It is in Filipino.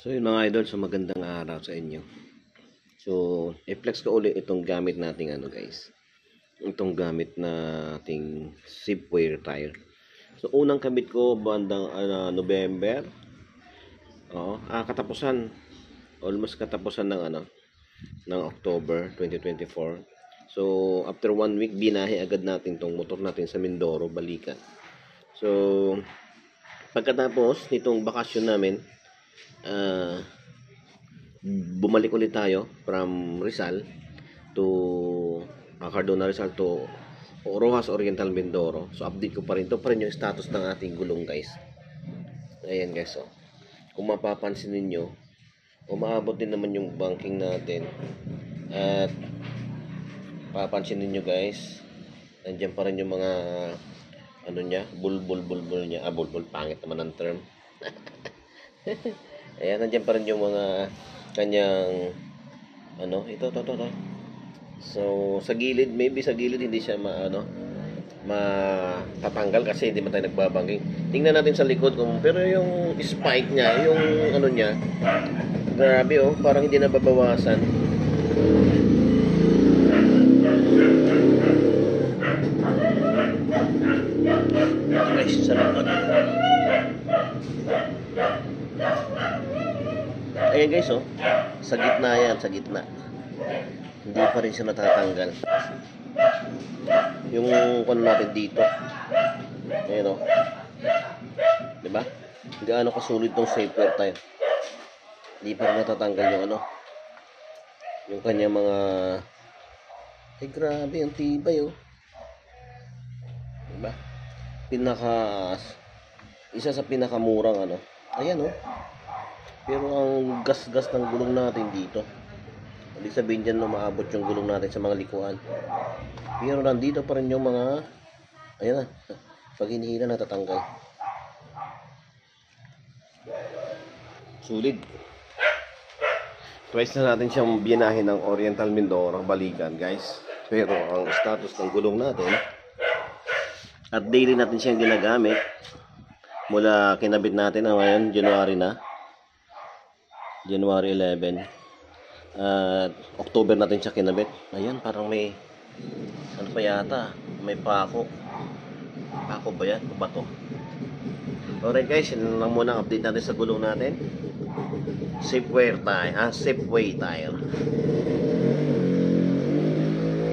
So yun mga idol, so magandang araw sa inyo. So i-flex ko ulit itong gamit nating guys. Itong gamit nating zipwire tire. So unang kabit ko bandang November. Katapusan. Almost katapusan ng October 2024. So after 1 week binahe agad natin tong motor natin sa Mindoro, balikan. So pagkatapos nitong bakasyon namin, bumalik ulit tayo from Rizal to Cardona Rizal to Rojas Oriental Mindoro. So update ko pa rin, to pa rin yung status ng ating gulong guys. Ayan guys, so kung mapapansin ninyo, umaabot din naman yung banking natin. At papansin ninyo guys, nandiyan pa rin yung mga bulbul niya. Bulbul, pangit naman ang term. Ayan, nandiyan pa rin yung mga kanyang ito. So sa gilid, maybe sa gilid hindi siya matatanggal kasi hindi man tayo nagbabangking. Tingnan natin sa likod pero yung spike niya, yung niya, grabe parang hindi nababawasan. Guys, sa likod. Ayan guys, sa gitna yan, sa gitna. Hindi pa rin siya natatanggal. Yung natin dito. Ayan diba? Gaano kasulit tong safeware tayo. Hindi pa rin natatanggal yung yung kanya mga grabe, yung tibay diba? Isa sa pinakamurang ayan pero ang gas-gas ng gulong natin dito, hindi sabihin dyan maabot yung gulong natin sa mga likuan. Pero nandito pa rin yung mga ayan pag hinihila natatanggal. Sulit. Twice na natin siyang binahin ng Oriental Mindoro, balikan guys. Pero ang status ng gulong natin at daily natin siyang ginagamit mula kinabit natin ngayon January 11 at October natin siya kinabit. Ayan, parang may pa yata, may pako ba yan? Bato. Alright guys, yun lang muna ang update natin sa gulong natin. Zipwire tire, Zipway tire.